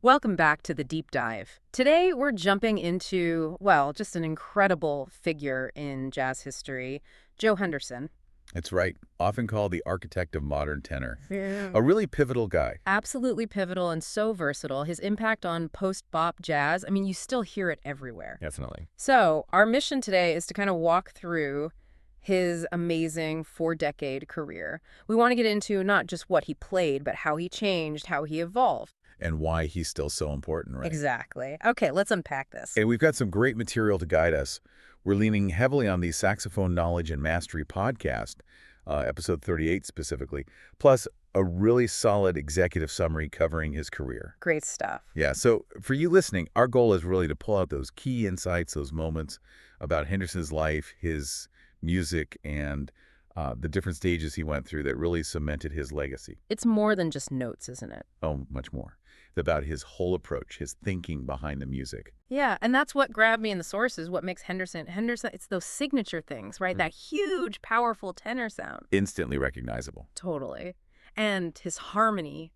Welcome back to the deep dive. Today we're jumping into, well, just an incredible figure in jazz history, Joe Henderson. That's right. Often called the architect of modern tenor. Yeah. A really pivotal guy. Absolutely pivotal and so versatile. His impact on post-bop jazz, I mean, you still hear it everywhere. Definitely. So our mission today is to kind of walk through his amazing four-decade career. We want to get into not just what he played, but how he changed, how he evolved. And why he's still so important, right? Exactly. Okay, let's unpack this. And we've got some great material to guide us. We're leaning heavily on the Saxophone Knowledge and Mastery podcast, episode 38 specifically, plus a really solid executive summary covering his career. Great stuff. Yeah, so for you listening, our goal is really to pull out those key insights, those moments about Henderson's life, his music, and the different stages he went through that really cemented his legacy. It's more than just notes, isn't it? Oh, much more. It's about his whole approach, his thinking behind the music. Yeah, and that's what grabbed me in the sources, what makes Henderson, it's those signature things, right? That huge, powerful tenor sound. Instantly recognizable. Totally. And his harmony,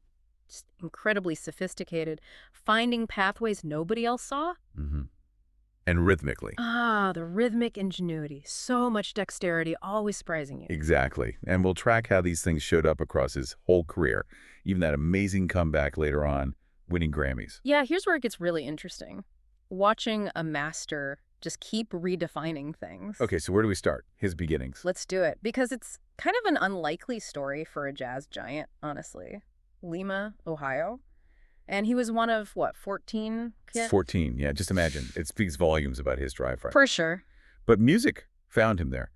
just incredibly sophisticated, finding pathways nobody else saw. Mm-hmm. And rhythmically. Ah, the rhythmic ingenuity. So much dexterity, always surprising you. Exactly. And we'll track how these things showed up across his whole career, even that amazing comeback later on, winning Grammys. Yeah, here's where it gets really interesting. Watching a master just keep redefining things. Okay, so where do we start? His beginnings. Let's do it, because it's kind of an unlikely story for a jazz giant, honestly. Lima, Ohio. And he was one of, what, 14 kids? 14, yeah, just imagine. It speaks volumes about his drive, right? For sure. But music found him there,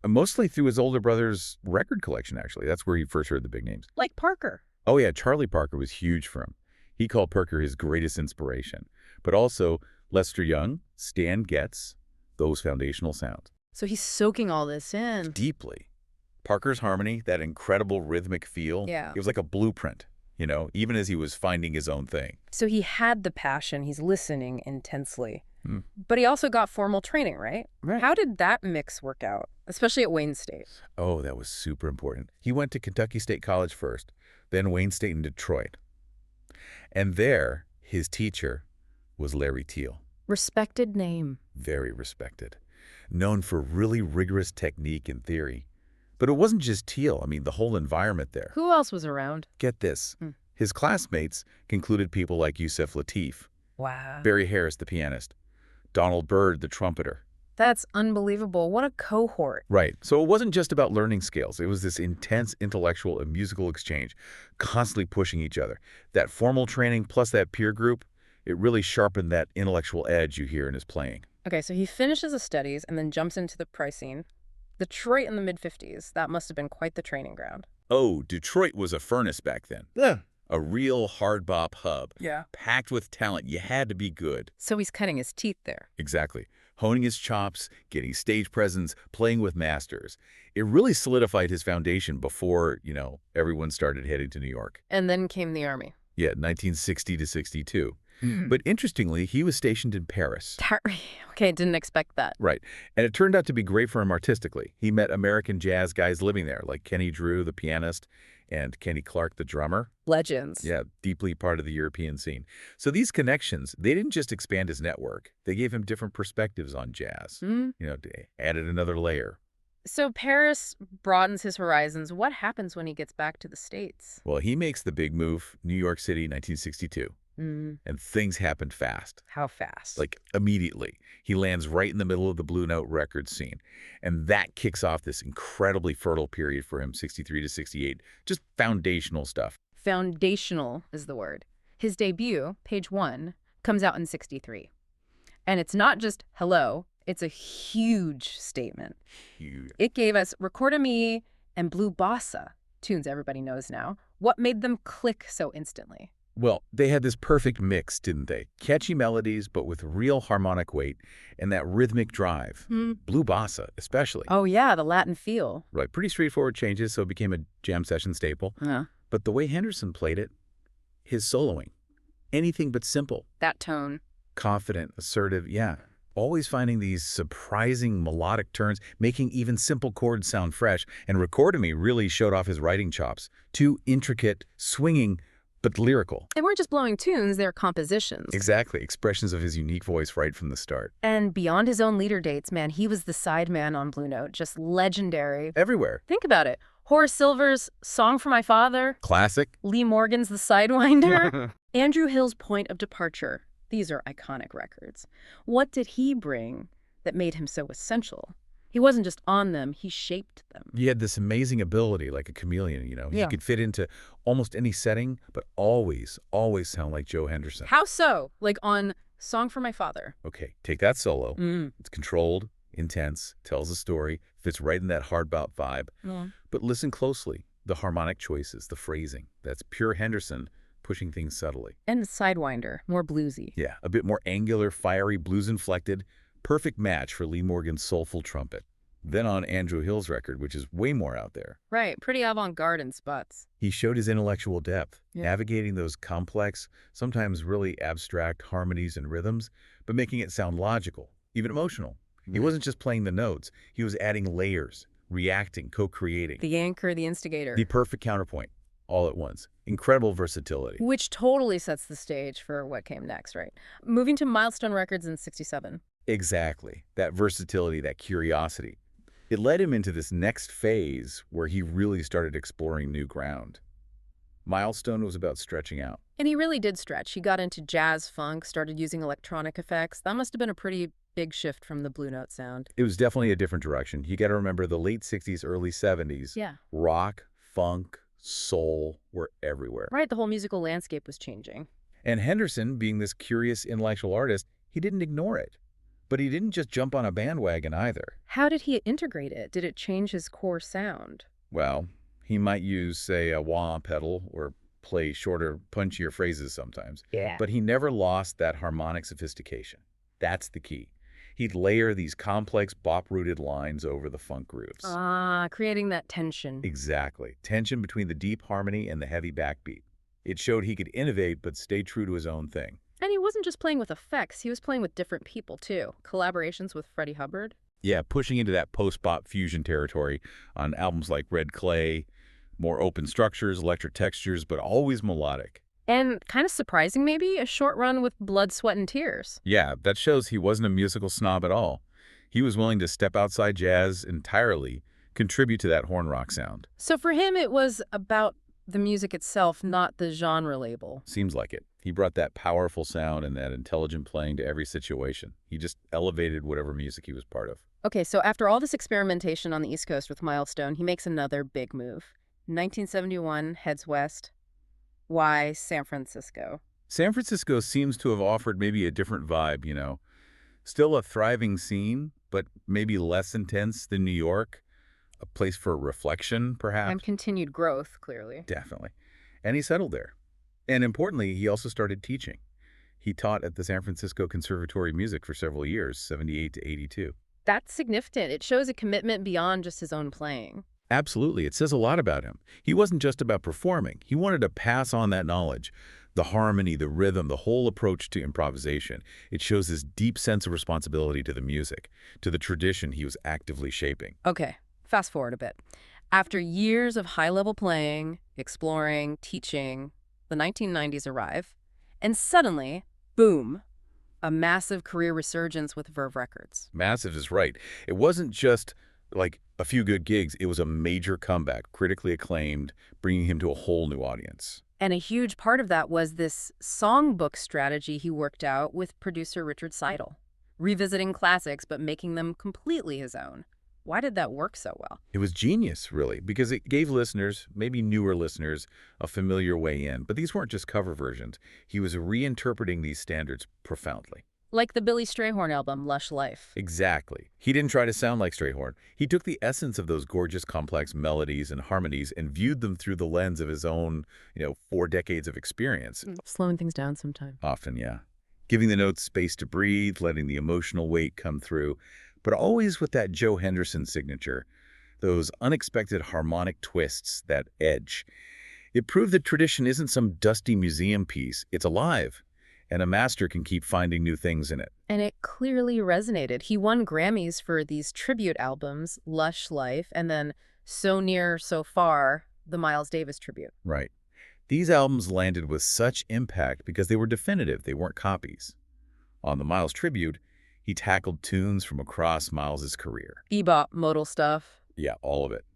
mostly through his older brother's record collection, actually. That's where he first heard the big names. Like Parker. Oh, yeah, Charlie Parker was huge for him. He called Parker his greatest inspiration. But also Lester Young, Stan Getz, those foundational sounds. So he's soaking all this in. Deeply. Parker's harmony, that incredible rhythmic feel, Yeah. It was like a blueprint, even as he was finding his own thing. So he had the passion. He's listening intensely. But he also got formal training, right? Right. How did that mix work out, especially at Wayne State? Oh, that was super important. He went to Kentucky State College first, then Wayne State in Detroit. And there, his teacher was Larry Teal. Respected name. Very respected. Known for really rigorous technique and theory. But it wasn't just Teal. I mean, the whole environment there. Who else was around? Get this. His classmates concluded people like Yusef Lateef, Wow. Barry Harris, the pianist, Donald Byrd, the trumpeter. That's unbelievable. What a cohort. Right. So it wasn't just about learning skills. It was this intense intellectual and musical exchange, constantly pushing each other. That formal training plus that peer group, it really sharpened that intellectual edge you hear in his playing. Okay, so he finishes his studies and then jumps into the prize scene. Detroit in the mid-50s. That must have been quite the training ground. Oh, Detroit was a furnace back then. Yeah. A real hard bop hub. Yeah. Packed with talent. You had to be good. So he's cutting his teeth there. Exactly. Honing his chops, getting stage presence, playing with masters. It really solidified his foundation before, everyone started heading to New York. And then came the Army. Yeah, 1960 to 62. But interestingly, he was stationed in Paris. Okay, didn't expect that. Right. And it turned out to be great for him artistically. He met American jazz guys living there, like Kenny Drew, the pianist, and Kenny Clark, the drummer. Legends. Yeah, deeply part of the European scene. So these connections, they didn't just expand his network. They gave him different perspectives on jazz. They added another layer. So Paris broadens his horizons. What happens when he gets back to the States? Well, he makes the big move, New York City, 1962. And things happened fast. How fast? Like immediately. He lands right in the middle of the Blue Note records scene. And that kicks off this incredibly fertile period for him, 63 to 68. Just foundational stuff. Foundational is the word. His debut, Page 1, comes out in 63. And it's not just hello, it's a huge statement. Huge. It gave us Record Me and Blue Bossa, tunes everybody knows now. What made them click so instantly? Well, they had this perfect mix, didn't they? Catchy melodies, but with real harmonic weight and that rhythmic drive. Blue Bossa, especially. Oh, yeah, the Latin feel. Right, pretty straightforward changes, so it became a jam session staple. But the way Henderson played it, his soloing, anything but simple. That tone. Confident, assertive, yeah. Always finding these surprising melodic turns, making even simple chords sound fresh. And Record Me really showed off his writing chops. Two intricate, swinging, but lyrical. They weren't just blowing tunes, they were compositions. Exactly. Expressions of his unique voice right from the start. And beyond his own leader dates, man, he was the sideman on Blue Note, just legendary. Everywhere. Think about it. Horace Silver's Song for My Father. Classic. Lee Morgan's The Sidewinder. Andrew Hill's Point of Departure. These are iconic records. What did he bring that made him so essential? He wasn't just on them, he shaped them. He had this amazing ability, like a chameleon, you know. Yeah. He could fit into almost any setting, but always sound like Joe Henderson. How so? Like on Song for My Father. Okay, take that solo. Mm. It's controlled, intense, tells a story, fits right in that hard bop vibe. Mm. But listen closely. The harmonic choices, the phrasing. That's pure Henderson pushing things subtly. And Sidewinder, more bluesy. Yeah, a bit more angular, fiery, blues-inflected. Perfect match for Lee Morgan's soulful trumpet. Then on Andrew Hill's record, which is way more out there. Right, pretty avant-garde in spots. He showed his intellectual depth, Yeah. navigating those complex, sometimes really abstract harmonies and rhythms, but making it sound logical, even emotional. He wasn't just playing the notes. He was adding layers, reacting, co-creating. The anchor, the instigator. The perfect counterpoint, all at once. Incredible versatility. Which totally sets the stage for what came next, right? Moving to Milestone Records in '67. Exactly. That versatility, that curiosity. It led him into this next phase where he really started exploring new ground. Milestone was about stretching out. And he really did stretch. He got into jazz funk, started using electronic effects. That must have been a pretty big shift from the Blue Note sound. It was definitely a different direction. You got to remember the late 60s, early 70s. Yeah. Rock, funk, soul were everywhere. Right, the whole musical landscape was changing. And Henderson, being this curious intellectual artist, he didn't ignore it. But he didn't just jump on a bandwagon either. How did he integrate it? Did it change his core sound? Well, he might use, say, a wah pedal or play shorter, punchier phrases sometimes. Yeah. But he never lost that harmonic sophistication. That's the key. He'd layer these complex bop-rooted lines over the funk grooves. Creating that tension. Exactly. Tension between the deep harmony and the heavy backbeat. It showed he could innovate but stay true to his own thing. And he wasn't just playing with effects, he was playing with different people, too. Collaborations with Freddie Hubbard. Yeah, pushing into that post-bop fusion territory on albums like Red Clay, more open structures, electric textures, but always melodic. And kind of surprising, maybe, a short run with Blood, Sweat, and Tears. Yeah, that shows he wasn't a musical snob at all. He was willing to step outside jazz entirely, contribute to that horn rock sound. So for him, it was about the music itself, not the genre label. Seems like it. He brought that powerful sound and that intelligent playing to every situation. He just elevated whatever music he was part of. Okay, so after all this experimentation on the East Coast with Milestone, he makes another big move. 1971, heads west. Why San Francisco? San Francisco seems to have offered maybe a different vibe, you know. Still a thriving scene, but maybe less intense than New York. A place for reflection, perhaps. And continued growth, clearly. Definitely. And he settled there. And importantly, he also started teaching. He taught at the San Francisco Conservatory of Music for several years, 78 to 82. That's significant. It shows a commitment beyond just his own playing. Absolutely. It says a lot about him. He wasn't just about performing. He wanted to pass on that knowledge, the harmony, the rhythm, the whole approach to improvisation. It shows his deep sense of responsibility to the music, to the tradition he was actively shaping. Okay, fast forward a bit. After years of high-level playing, exploring, teaching, the 1990s arrive, and suddenly, boom, a massive career resurgence with Verve Records. Massive is right. It wasn't just like a few good gigs. It was a major comeback, critically acclaimed, bringing him to a whole new audience. And a huge part of that was this songbook strategy he worked out with producer Richard Seidel, revisiting classics but making them completely his own. Why did that work so well? It was genius, really, because it gave listeners, maybe newer listeners, a familiar way in. But these weren't just cover versions. He was reinterpreting these standards profoundly. Like the Billy Strayhorn album, Lush Life. Exactly. He didn't try to sound like Strayhorn. He took the essence of those gorgeous, complex melodies and harmonies and viewed them through the lens of his own, 4 decades of experience. Slowing things down sometime. Often, yeah. Giving the notes space to breathe, letting the emotional weight come through, but always with that Joe Henderson signature, those unexpected harmonic twists, that edge. It proved that tradition isn't some dusty museum piece. It's alive. And a master can keep finding new things in it. And it clearly resonated. He won Grammys for these tribute albums, Lush Life, and then So Near, So Far, the Miles Davis tribute. Right. These albums landed with such impact because they were definitive, they weren't copies. On the Miles tribute, he tackled tunes from across Miles's career. Bebop, modal stuff. Yeah, all of it.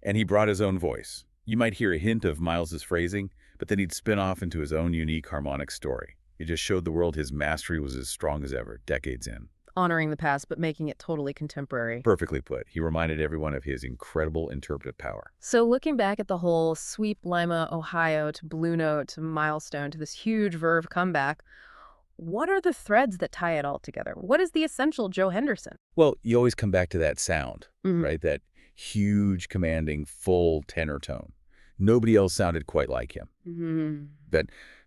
And he brought his own voice. You might hear a hint of Miles's phrasing, but then he'd spin off into his own unique harmonic story. It just showed the world his mastery was as strong as ever, decades in. Honoring the past, but making it totally contemporary. Perfectly put. He reminded everyone of his incredible interpretive power. So looking back at the whole sweep Lima, Ohio to Blue Note to Milestone to this huge Verve comeback, what are the threads that tie it all together? What is the essential Joe Henderson? Well, you always come back to that sound, Mhm. right? That huge, commanding, full tenor tone. Nobody else sounded quite like him. Mhm.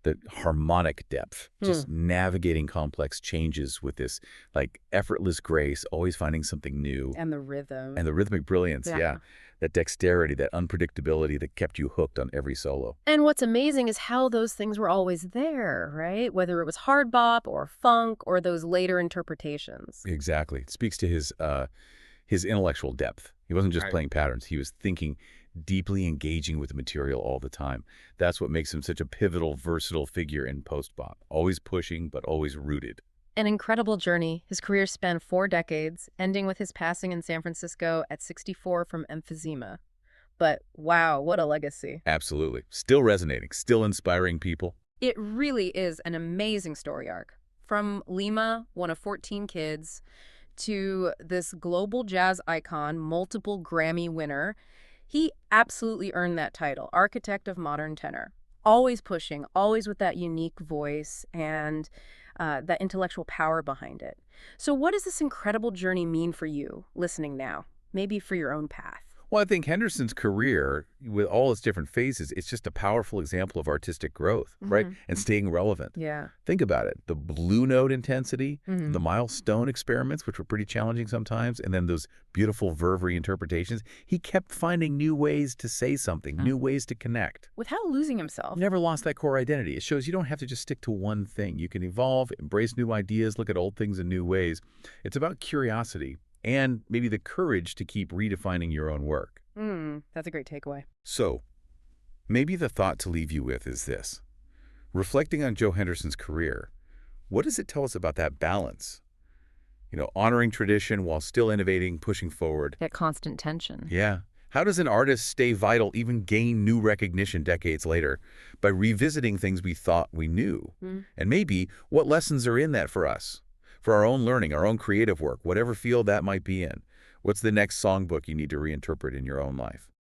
The harmonic depth, just navigating complex changes with this like effortless grace, always finding something new. And the rhythm. And the rhythmic brilliance, Yeah. yeah. That dexterity, that unpredictability that kept you hooked on every solo. And what's amazing is how those things were always there, right? Whether it was hard bop or funk or those later interpretations. Exactly. It speaks to his intellectual depth. He wasn't just Right. playing patterns. He was thinking, deeply engaging with the material all the time. That's what makes him such a pivotal, versatile figure in post-bop. Always pushing, but always rooted. An incredible journey. His career spanned 4 decades, ending with his passing in San Francisco at 64 from emphysema. But wow, what a legacy. Absolutely. Still resonating, still inspiring people. It really is an amazing story arc. From Lima, one of 14 kids, to this global jazz icon, multiple Grammy winner, he absolutely earned that title, Architect of Modern Tenor. Always pushing, always with that unique voice and that intellectual power behind it. So what does this incredible journey mean for you, listening now? Maybe for your own path? Well, I think Henderson's career, with all its different phases, it's just a powerful example of artistic growth, right? And staying relevant. Yeah. Think about it. The Blue Note intensity, Mhm. the milestone experiments, which were pretty challenging sometimes, and then those beautiful Verve interpretations. He kept finding new ways to say something, new ways to connect. Without losing himself. Never lost that core identity. It shows you don't have to just stick to one thing. You can evolve, embrace new ideas, look at old things in new ways. It's about curiosity and maybe the courage to keep redefining your own work. That's a great takeaway. So, maybe the thought to leave you with is this. Reflecting on Joe Henderson's career, what does it tell us about that balance? You know, honoring tradition while still innovating, pushing forward. That constant tension. Yeah. How does an artist stay vital, even gain new recognition decades later? By revisiting things we thought we knew. And maybe what lessons are in that for us? For our own learning, our own creative work, whatever field that might be in. What's the next songbook you need to reinterpret in your own life?